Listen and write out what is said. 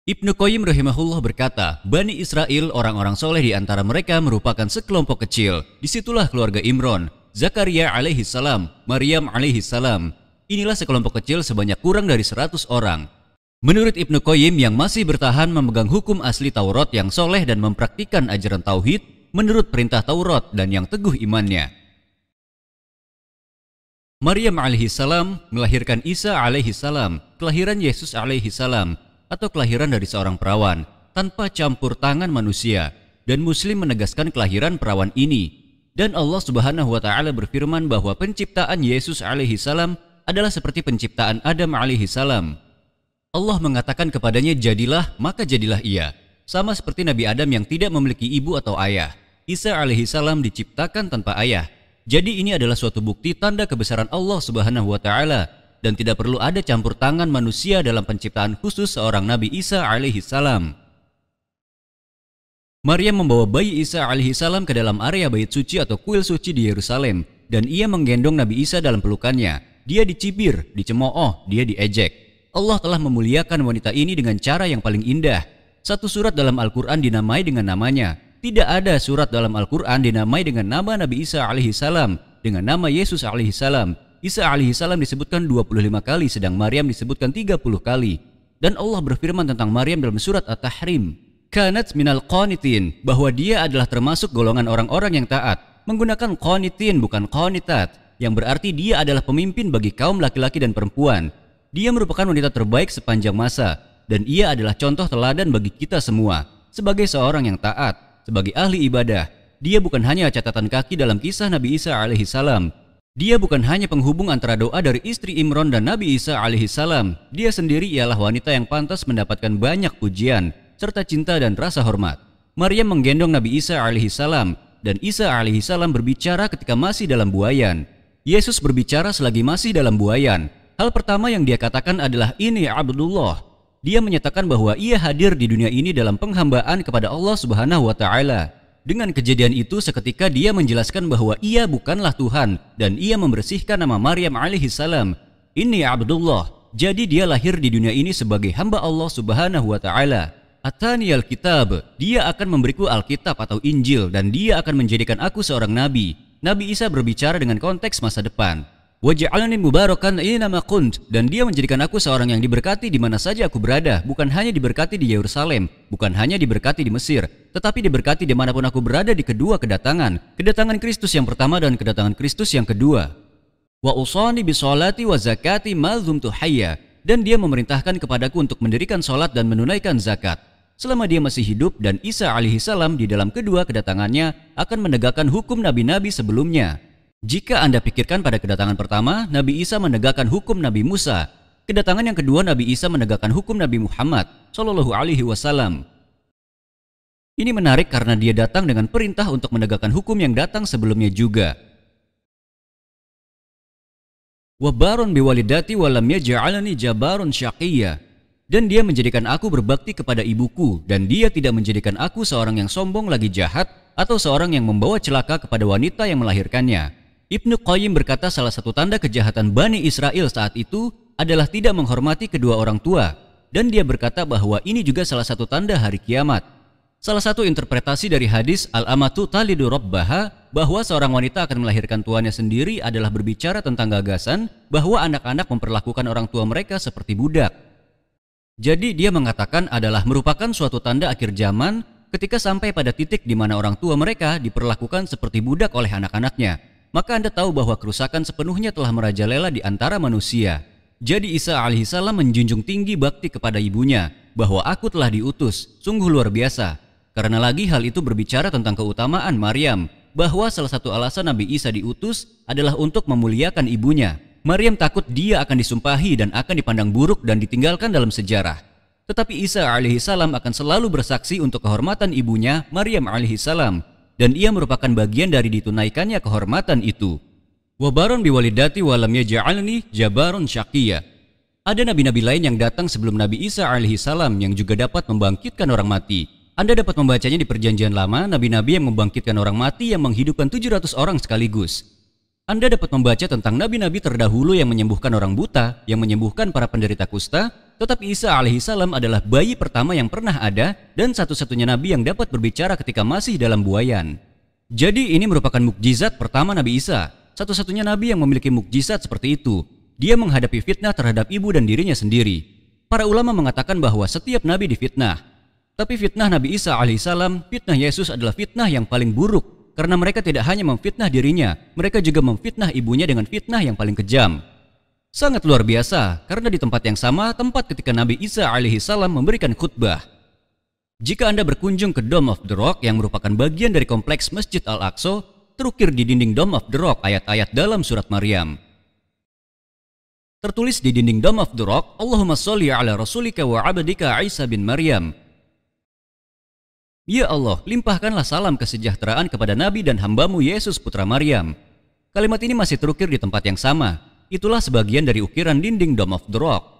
Ibnu Qayyim rahimahullah berkata, Bani Israel, orang-orang soleh di antara mereka merupakan sekelompok kecil. Disitulah keluarga Imron, Zakaria alaihi salam, Maryam alaihi salam. Inilah sekelompok kecil sebanyak kurang dari 100 orang. Menurut Ibnu Qayyim yang masih bertahan memegang hukum asli Taurat yang soleh dan mempraktikkan ajaran Tauhid menurut perintah Taurat dan yang teguh imannya. Maryam alaihi salam melahirkan Isa alaihi salam, kelahiran Yesus alaihi salam, atau kelahiran dari seorang perawan tanpa campur tangan manusia, dan Muslim menegaskan kelahiran perawan ini. Dan Allah Subhanahu wa taala berfirman bahwa penciptaan Yesus alaihi salam adalah seperti penciptaan Adam alaihi salam. Allah mengatakan kepadanya jadilah, maka jadilah ia, sama seperti Nabi Adam yang tidak memiliki ibu atau ayah. Isa alaihi salam diciptakan tanpa ayah. Jadi ini adalah suatu bukti tanda kebesaran Allah Subhanahu wa taala, dan tidak perlu ada campur tangan manusia dalam penciptaan khusus seorang Nabi Isa alaihi salam. Maryam membawa bayi Isa alaihi salam ke dalam area bait suci atau kuil suci di Yerusalem, dan ia menggendong Nabi Isa dalam pelukannya. Dia dicibir, dicemooh, dia diejek. Allah telah memuliakan wanita ini dengan cara yang paling indah. Satu surat dalam Al-Quran dinamai dengan namanya. Tidak ada surat dalam Al-Quran dinamai dengan nama Nabi Isa alaihi salam, dengan nama Yesus alaihi salam. Isa alaihi salam disebutkan 25 kali, sedang Maryam disebutkan 30 kali. Dan Allah berfirman tentang Maryam dalam surat At-Tahrim, Kanat minal qanitin, bahwa dia adalah termasuk golongan orang-orang yang taat. Menggunakan qanitin bukan qanitat, yang berarti dia adalah pemimpin bagi kaum laki-laki dan perempuan. Dia merupakan wanita terbaik sepanjang masa, dan ia adalah contoh teladan bagi kita semua. Sebagai seorang yang taat, sebagai ahli ibadah, dia bukan hanya catatan kaki dalam kisah Nabi Isa alaihi salam. Dia bukan hanya penghubung antara doa dari istri Imron dan Nabi Isa alaihi salam. Dia sendiri ialah wanita yang pantas mendapatkan banyak pujian, serta cinta dan rasa hormat. Maryam menggendong Nabi Isa alaihi salam, dan Isa alaihi salam berbicara ketika masih dalam buayan. Yesus berbicara selagi masih dalam buayan. Hal pertama yang dia katakan adalah, ini Abdullah. Dia menyatakan bahwa ia hadir di dunia ini dalam penghambaan kepada Allah Subhanahu wa taala. Dengan kejadian itu seketika dia menjelaskan bahwa ia bukanlah Tuhan, dan ia membersihkan nama Maryam alaihi salam. Ini Abdullah. Jadi dia lahir di dunia ini sebagai hamba Allah Subhanahu wa taala. Atani al-kitab, dia akan memberiku Alkitab atau Injil, dan dia akan menjadikan aku seorang nabi. Nabi Isa berbicara dengan konteks masa depan. Waj'alani mubarakan aynama kunt, dan dia menjadikan aku seorang yang diberkati di mana saja aku berada, bukan hanya diberkati di Yerusalem, bukan hanya diberkati di Mesir, tetapi diberkati dimanapun aku berada di kedua kedatangan Kristus yang pertama dan kedatangan Kristus yang kedua. Wa usani bisolati wa zakati ma dumtu hayya, dan dia memerintahkan kepadaku untuk mendirikan solat dan menunaikan zakat selama dia masih hidup, dan Isa alaihi salam di dalam kedua kedatangannya akan menegakkan hukum nabi-nabi sebelumnya. Jika Anda pikirkan pada kedatangan pertama, Nabi Isa menegakkan hukum Nabi Musa. Kedatangan yang kedua, Nabi Isa menegakkan hukum Nabi Muhammad Shallallahu Alaihi Wasallam. Ini menarik karena dia datang dengan perintah untuk menegakkan hukum yang datang sebelumnya juga. Wabarun biwalidati walam yaj'alani jabarun syaqiyya. Dan dia menjadikan aku berbakti kepada ibuku, dan dia tidak menjadikan aku seorang yang sombong lagi jahat atau seorang yang membawa celaka kepada wanita yang melahirkannya. Ibnu Qayyim berkata salah satu tanda kejahatan Bani Israel saat itu adalah tidak menghormati kedua orang tua. Dan dia berkata bahwa ini juga salah satu tanda hari kiamat. Salah satu interpretasi dari hadis Al-Amatu Talidu Rabbaha, bahwa seorang wanita akan melahirkan tuannya sendiri, adalah berbicara tentang gagasan bahwa anak-anak memperlakukan orang tua mereka seperti budak. Jadi dia mengatakan adalah merupakan suatu tanda akhir zaman ketika sampai pada titik di mana orang tua mereka diperlakukan seperti budak oleh anak-anaknya. Maka Anda tahu bahwa kerusakan sepenuhnya telah merajalela di antara manusia. Jadi Isa alaihissalam menjunjung tinggi bakti kepada ibunya, bahwa aku telah diutus, sungguh luar biasa. Karena lagi hal itu berbicara tentang keutamaan Maryam, bahwa salah satu alasan Nabi Isa diutus adalah untuk memuliakan ibunya. Maryam takut dia akan disumpahi dan akan dipandang buruk dan ditinggalkan dalam sejarah. Tetapi Isa alaihissalam akan selalu bersaksi untuk kehormatan ibunya, Maryam alaihissalam, dan ia merupakan bagian dari ditunaikannya kehormatan itu. Wabaron biwalidati walam yaj'alni jabaron syaqiyya. Ada nabi-nabi lain yang datang sebelum Nabi Isa alaihissalam yang juga dapat membangkitkan orang mati. Anda dapat membacanya di Perjanjian Lama, nabi-nabi yang membangkitkan orang mati yang menghidupkan 700 orang sekaligus. Anda dapat membaca tentang nabi-nabi terdahulu yang menyembuhkan orang buta, yang menyembuhkan para penderita kusta, Tetapi Isa alaihissalam adalah bayi pertama yang pernah ada dan satu-satunya nabi yang dapat berbicara ketika masih dalam buayan. Jadi ini merupakan mukjizat pertama Nabi Isa, satu-satunya nabi yang memiliki mukjizat seperti itu. Dia menghadapi fitnah terhadap ibu dan dirinya sendiri. Para ulama mengatakan bahwa setiap nabi difitnah. Tapi fitnah Nabi Isa alaihissalam, fitnah Yesus adalah fitnah yang paling buruk. Karena mereka tidak hanya memfitnah dirinya, mereka juga memfitnah ibunya dengan fitnah yang paling kejam. Sangat luar biasa, karena di tempat yang sama, tempat ketika Nabi Isa alaihissalam memberikan khutbah. Jika Anda berkunjung ke Dome of the Rock yang merupakan bagian dari kompleks Masjid Al-Aqsa, terukir di dinding Dome of the Rock ayat-ayat dalam surat Maryam. Tertulis di dinding Dome of the Rock, Allahumma sholli ala rasulika wa abdika Isa bin Maryam. Ya Allah, limpahkanlah salam kesejahteraan kepada Nabi dan hambamu Yesus putra Maryam. Kalimat ini masih terukir di tempat yang sama. Itulah sebagian dari ukiran dinding Dome of the Rock.